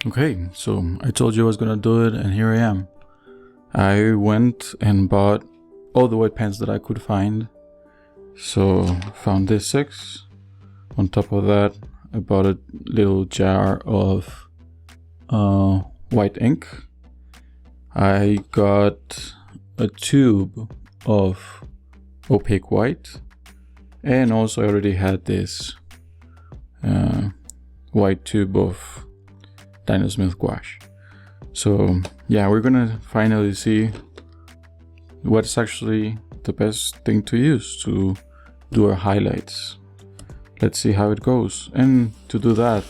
Okay, so I told you I was gonna do it, and here I am. I went and bought all the white pens that I could find. So found this 6. On top of that, I bought a little jar of white ink. I got a tube of opaque white, and also I already had this white tube of Dino Smith gouache. So yeah, we're gonna finally see what's actually the best thing to use to do our highlights. Let's see how it goes. And to do that,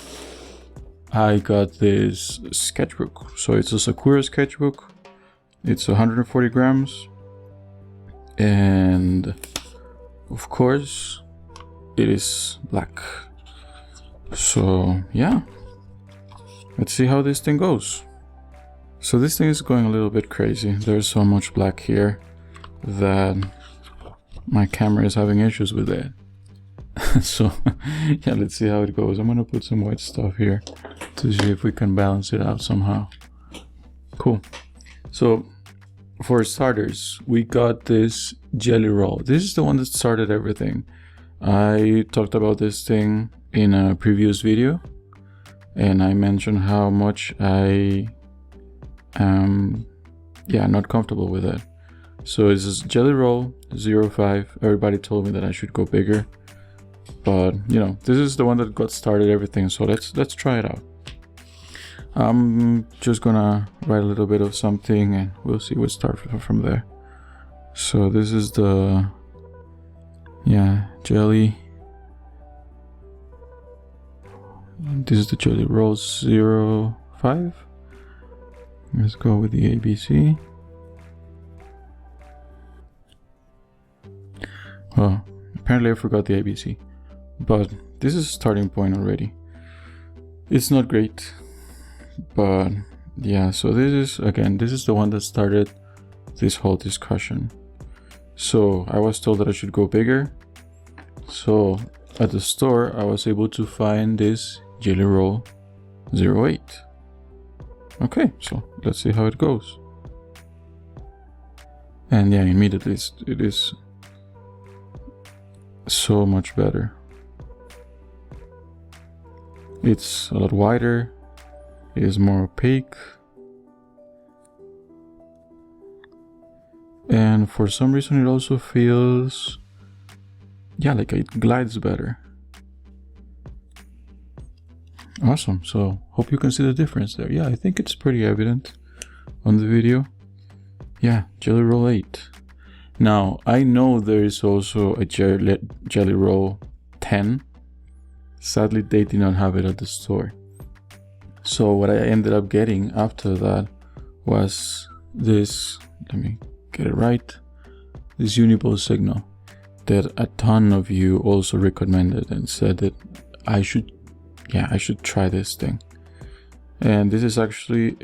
I got this sketchbook. So it's a Sakura sketchbook. It's 140 grams. And of course, it is black. So yeah, let's see how this thing goes. So this thing is going a little bit crazy. There's so much black here that my camera is having issues with it. So yeah, let's see how it goes. I'm gonna put some white stuff here to see if we can balance it out somehow. Cool. So for starters, we got this jelly roll. This is the one that started everything. I talked about this thing in a previous video, and I mentioned how much I am not comfortable with it. So it's this jelly roll 05. Everybody told me that I should go bigger, but you know, this is the one that got started everything. So let's try it out. I'm just gonna write a little bit of something and we'll see what starts from there. So this is the jelly. This is the jelly roll 05. Let's go with the ABC. Oh, apparently I forgot the ABC, but this is a starting point already. It's not great, but yeah, so this is the one that started this whole discussion. So I was told that I should go bigger. So at the store, I was able to find this jelly roll 08. Okay, so let's see how it goes. And yeah, immediately it is so much better. It's a lot wider. It is more opaque. And for some reason it also feels like it glides better. Awesome. So hope you can see the difference there. Yeah, I think it's pretty evident on the video. Yeah, jelly roll 8. Now I know there is also a jelly roll 10. Sadly, they did not have it at the store. So what I ended up getting after that was this, let me get it right, this Uni-Ball signo that a ton of you also recommended and said that I should try this thing. And this is actually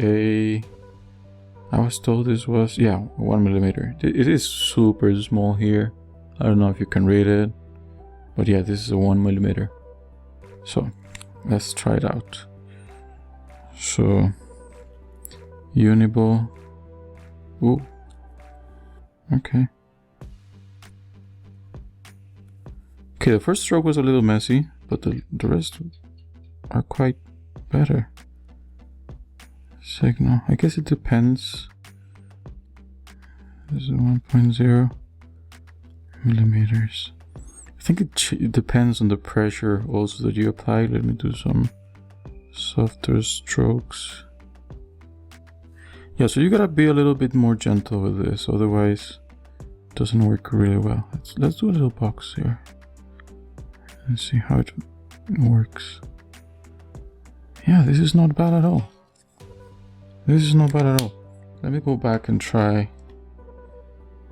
I was told this was 1mm. It is super small here. I don't know if you can read it, but yeah, this is a 1mm. So let's try it out. So Uni-Ball. Ooh. Okay, the first stroke was a little messy, but the rest are quite better. Signo, I guess it depends. This is 1.0 millimeters. I think it depends on the pressure also that you apply. Let me do some softer strokes. Yeah, so you gotta be a little bit more gentle with this, otherwise it doesn't work really well. Let's do a little box here and see how it works. Yeah, this is not bad at all. Let me go back and try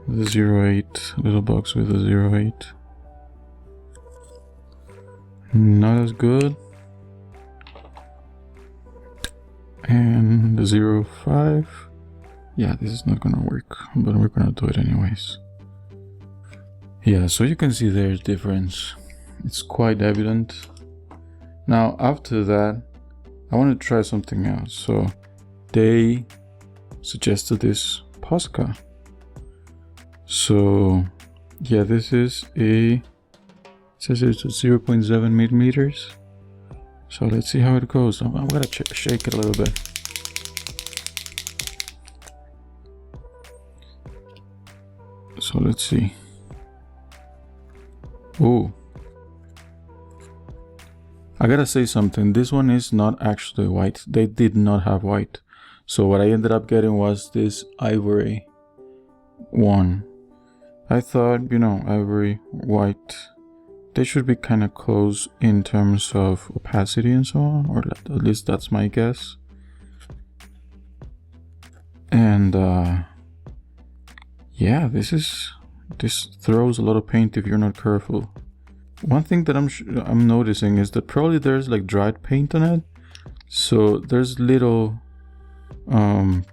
the 08, little box with the 08. Not as good. And the 05. Yeah, this is not gonna work, but we're gonna do it anyways. Yeah, so you can see there's difference. It's quite evident. Now after that, I want to try something else. So they suggested this Posca. So yeah, this is it says it's 0.7 millimeters. So let's see how it goes. I'm gonna shake it a little bit. So let's see. Oh, I gotta say something. This one is not actually white. They did not have white. So what I ended up getting was this ivory one. I thought, you know, ivory, white, they should be kind of close in terms of opacity and so on, or at least that's my guess. And yeah, this throws a lot of paint if you're not careful. One thing that I'm noticing is that probably there's like dried paint on it, so there's little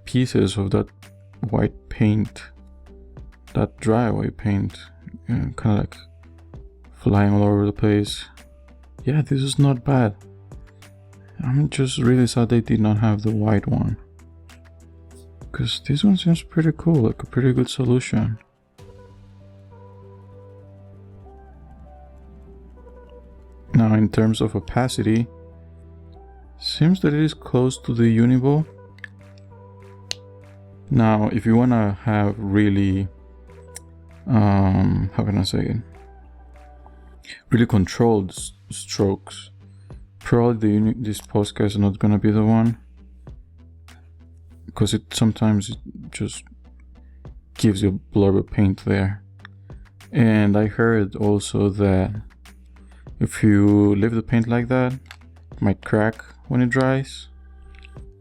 pieces of that white paint, that dry white paint, kind of like flying all over the place. Yeah, this is not bad. I'm just really sad they did not have the white one, because this one seems pretty cool, like a pretty good solution. Now in terms of opacity, seems that it is close to the Uni-Ball. Now if you want to have really how can I say it, really controlled strokes, probably this Posca is not gonna be the one, because sometimes it just gives you a blurb of paint there. And I heard also that if you leave the paint like that, it might crack when it dries.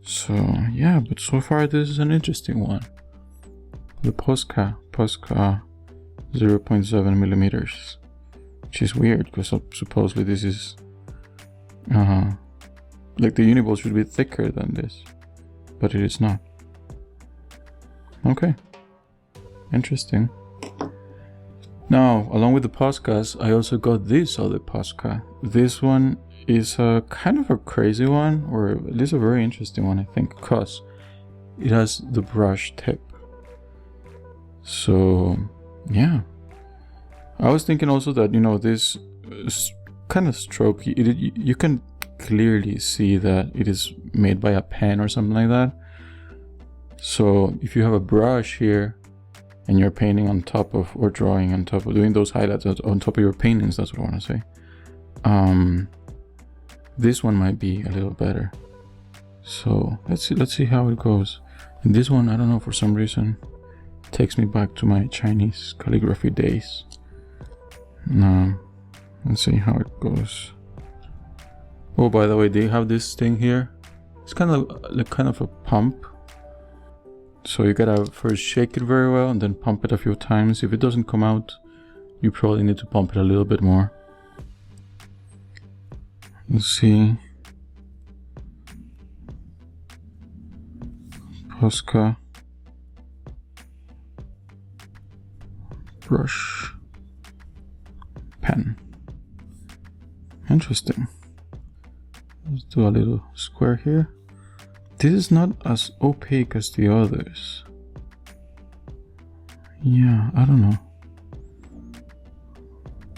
So yeah, but so far this is an interesting one. The Posca 0.7 millimeters, which is weird because supposedly this is like the Uni-Ball should be thicker than this, but it is not. Okay, interesting. Now, along with the Poscas, I also got this other Posca. This one is a kind of a crazy one, or at least a very interesting one, I think, because it has the brush tip. So yeah, I was thinking also that, you know, this kind of stroke, you can clearly see that it is made by a pen or something like that. So if you have a brush here and you're painting on top of, or drawing on top of, doing those highlights on top of your paintings, that's what I want to say, this one might be a little better. So let's see how it goes. And this one, I don't know, for some reason takes me back to my Chinese calligraphy days. Now let's see how it goes. Oh, by the way, they have this thing here. It's kind of a pump. So you gotta first shake it very well and then pump it a few times. If it doesn't come out, you probably need to pump it a little bit more. Let's see. Posca. Brush. Pen. Interesting. Let's do a little square here. This is not as opaque as the others. Yeah, I don't know.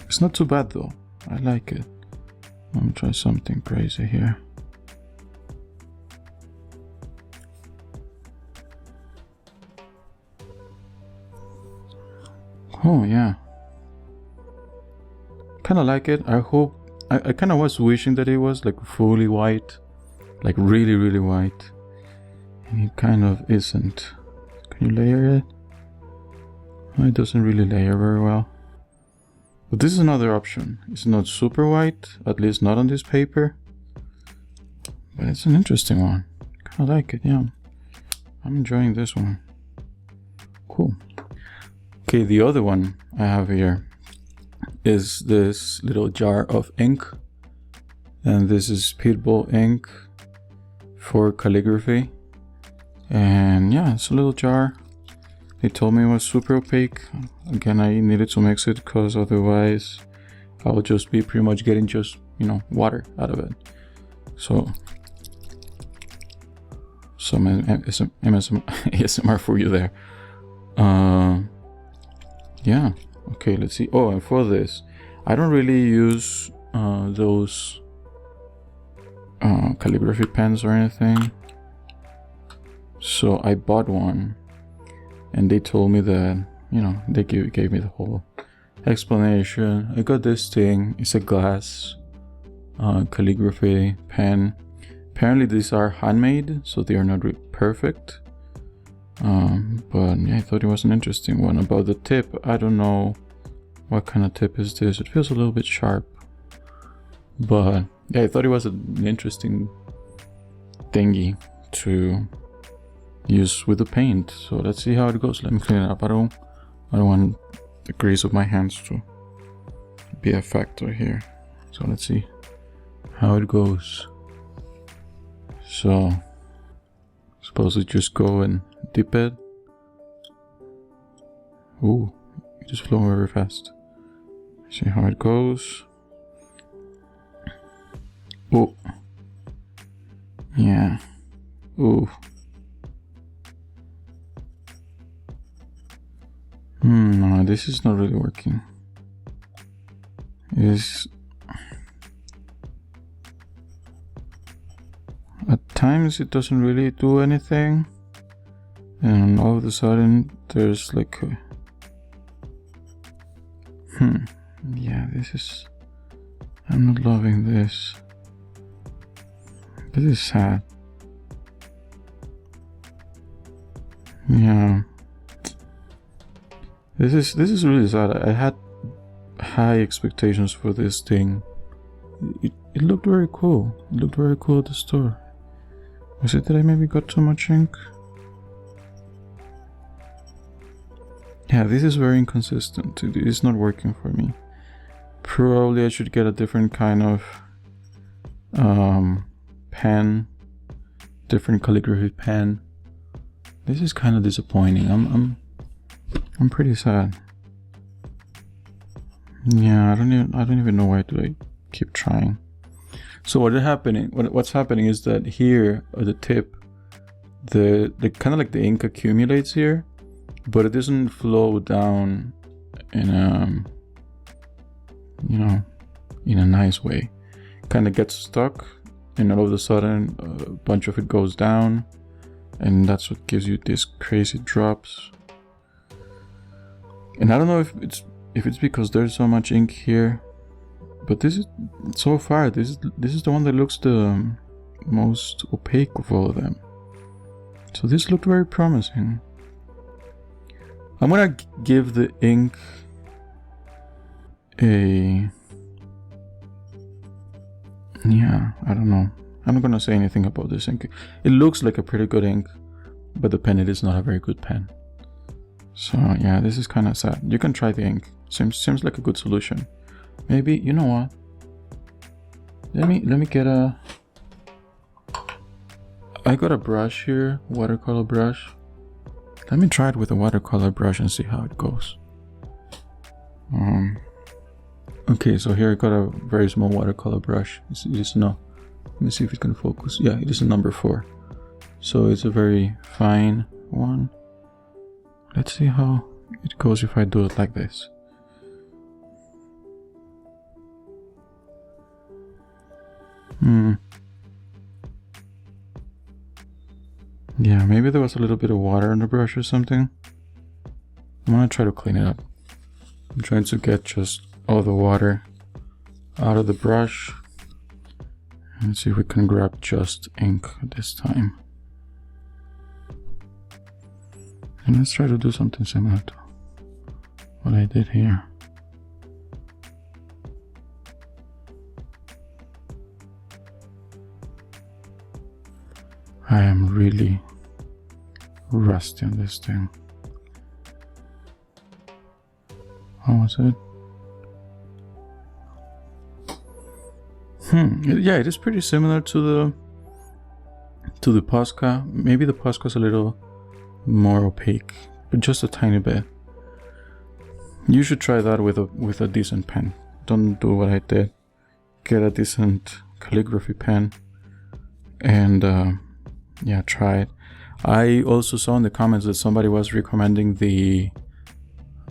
It's not too bad though. I like it. Let me try something crazy here. Oh yeah. Kinda like it. I hope, I kinda was wishing that it was like fully white. Like really, really white. And it kind of isn't. Can you layer it? Oh, it doesn't really layer very well. But this is another option. It's not super white, at least not on this paper. But it's an interesting one. Kinda like it, yeah. I'm enjoying this one. Cool. Okay, the other one I have here is this little jar of ink. And this is Speedball ink for calligraphy. And yeah, it's a little jar. They told me it was super opaque. Again, I needed to mix it because otherwise I would just be pretty much getting just, you know, water out of it. So some ASMR for you there. Yeah, okay, let's see. Oh, and for this, I don't really use those calligraphy pens or anything. So I bought one, and they told me that, you know, they gave me the whole explanation. I got this thing. It's a glass calligraphy pen. Apparently these are handmade, so they are not perfect. But yeah, I thought it was an interesting one. About the tip, I don't know what kind of tip is this. It feels a little bit sharp. But yeah, I thought it was an interesting thingy to use with the paint. So let's see how it goes. Let me clean it up. I don't want the grease of my hands to be a factor here. So let's see how it goes. So suppose we just go and dip it. Ooh, it just flew very fast. See how it goes. Oh, yeah. Ooh. No, this is not really working. At times it doesn't really do anything, and all of a sudden there's like a yeah, I'm not loving this. This is sad. Yeah, this is really sad. I had high expectations for this thing. It looked very cool. It looked very cool at the store. Was it that I maybe got too much ink? Yeah, this is very inconsistent. It is not working for me. Probably I should get a different kind of pen, different calligraphy pen. This is kind of disappointing. I'm pretty sad. Yeah, I don't even know why do I keep trying. So what's happening is that here at the tip, the kind of like the ink accumulates here, but it doesn't flow down in a, you know, in a nice way. Kind of gets stuck, and all of a sudden a bunch of it goes down, and that's what gives you these crazy drops. And I don't know if it's because there's so much ink here, but this is so far this is the one that looks the most opaque of all of them. So this looked very promising. I'm gonna give the ink a, yeah, I don't know. I'm not gonna say anything about this ink. It looks like a pretty good ink, but the pen, it is not a very good pen. So yeah, this is kind of sad. You can try the ink. Seems like a good solution. Maybe, you know what? Let me get a. I got a brush here, watercolor brush. Let me try it with a watercolor brush and see how it goes. Okay, so here I got a very small watercolor brush. It is no. Let me see if it can focus. Yeah, it is a number 4. So it's a very fine one. Let's see how it goes if I do it like this. Yeah, maybe there was a little bit of water on the brush or something. I'm gonna try to clean it up. I'm trying to get just all the water out of the brush. And see if we can grab just ink this time. And let's try to do something similar to what I did here. I am really rusty on this thing. How was it? Yeah, it is pretty similar to the Posca. Maybe the Posca is a little more opaque, but just a tiny bit. You should try that with a decent pen. Don't do what I did. Get a decent calligraphy pen, and yeah, try it. I also saw in the comments that somebody was recommending the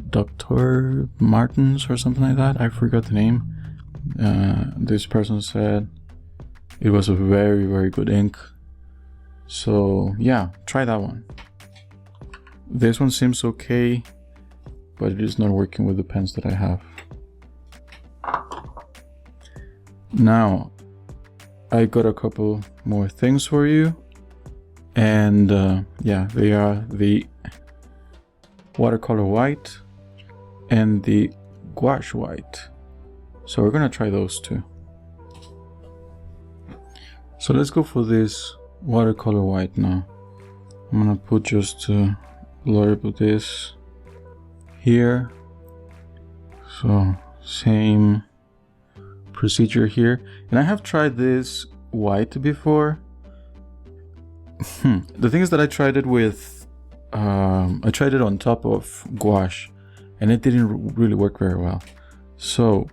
Dr. Martens or something like that. I forgot the name. This person said it was a very, very good ink. So yeah, try that one. This one seems okay, but it is not working with the pens that I have. Now, I got a couple more things for you. And yeah, they are the watercolor white and the gouache white. So we're gonna try those two. So let's go for this watercolor white now. I'm gonna put just a blurb of this here. So same procedure here. And I have tried this white before. The thing is that I tried it with, I tried it on top of gouache, and it didn't really work very well. So,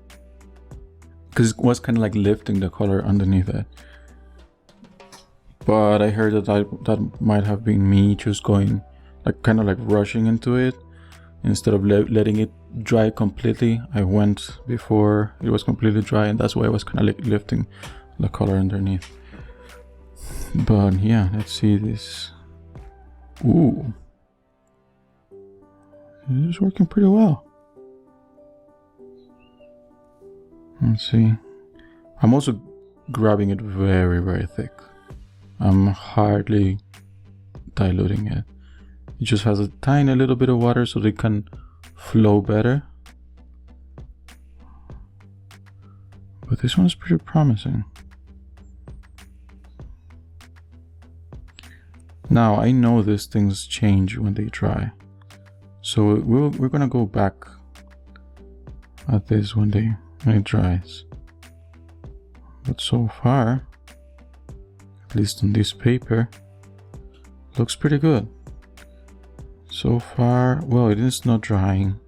because it was kind of like lifting the color underneath it. But I heard that that might have been me just going, like kind of like rushing into it. Instead of letting it dry completely, I went before it was completely dry, and that's why I was kind of like lifting the color underneath. But yeah, let's see this. Ooh, it is working pretty well. Let's see. I'm also grabbing it very, very thick. I'm hardly diluting it. It just has a tiny little bit of water so they can flow better. But this one's pretty promising. Now, I know these things change when they dry. So we're gonna go back at this when it dries. But so far, at least on this paper, looks pretty good. So far, well, it is not drying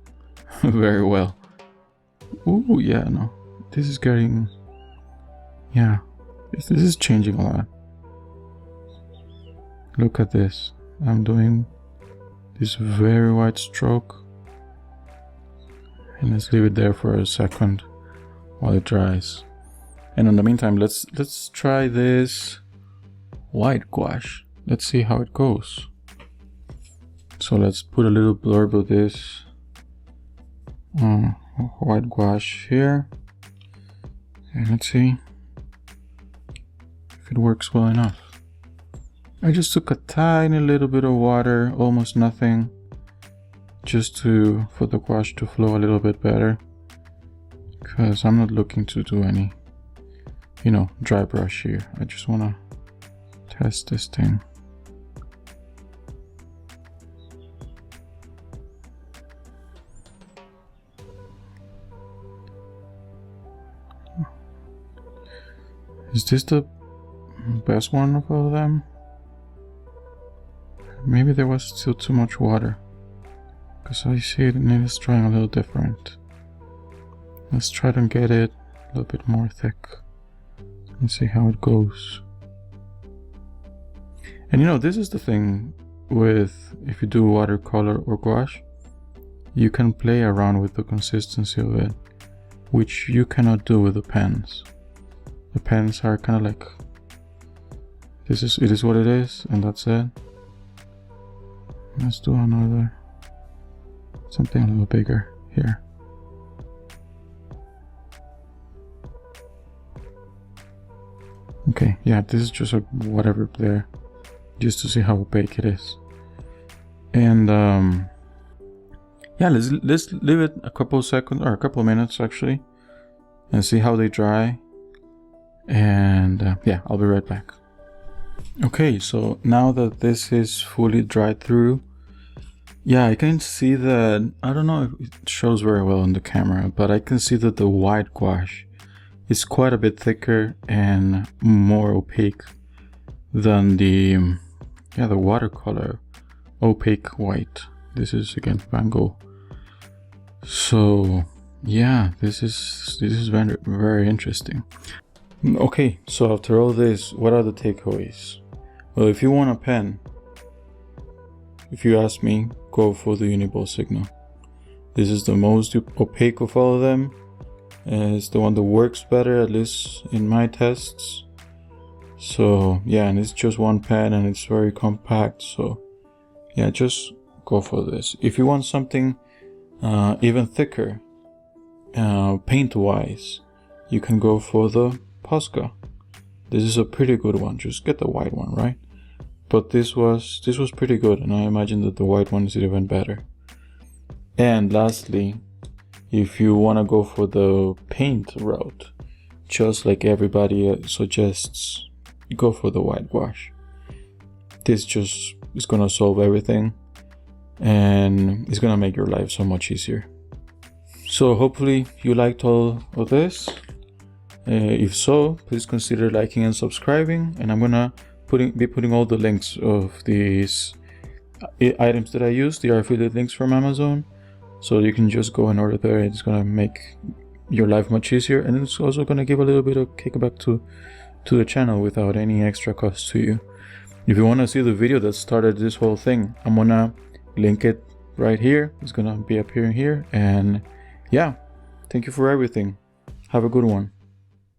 very well. Ooh, yeah, no. This is getting, yeah, this is changing a lot. Look at this. I'm doing this very white stroke. And let's leave it there for a second while it dries. And in the meantime, let's try this white gouache. Let's see how it goes. So let's put a little blurb of this white gouache here. And let's see if it works well enough. I just took a tiny little bit of water, almost nothing, just for the gouache to flow a little bit better. Because I'm not looking to do any, dry brush here. I just want to test this thing. Is this the best one of all of them? Maybe there was still too much water, because I see it and it's drying a little different. Let's try to get it a little bit more thick and see how it goes. And this is the thing with, if you do watercolor or gouache, you can play around with the consistency of it, which you cannot do with the pens. The pens are kind of like, it is what it is, and that's it. Let's do something a little bigger here. Okay, yeah, this is just a whatever there, just to see how opaque it is. And yeah, let's leave it a couple seconds, or a couple minutes actually, and see how they dry. And yeah, I'll be right back. Okay, so now that this is fully dried through, yeah, I can see that, I don't know if it shows very well on the camera, but I can see that the white gouache is quite a bit thicker and more opaque than the watercolor opaque white. This is again Van Gogh. So yeah, this is very, very interesting. Okay, so after all this, what are the takeaways? Well, if you want a pen, if you ask me, go for the Uni-Ball Signo. This is the most opaque of all of them. It's the one that works better, at least in my tests. So yeah, and it's just one pen and it's very compact. So yeah, just go for this. If you want something even thicker, paint wise, you can go for the Posca. This is a pretty good one. Just get the white one, right? But this was pretty good, and I imagine that the white one is even better. And lastly, if you want to go for the paint route, just like everybody suggests, go for the whitewash. This just is gonna solve everything, and it's gonna make your life so much easier. So hopefully you liked all of this. If so, please consider liking and subscribing, and I'm gonna be putting all the links of these items that I use. They are affiliate links from Amazon, so you can just go and order there. It's gonna make your life much easier, and it's also gonna give a little bit of kickback to the channel without any extra cost to you. If you want to see the video that started this whole thing, I'm gonna link it right here. It's gonna be appearing here, and yeah, thank you for everything. Have a good one.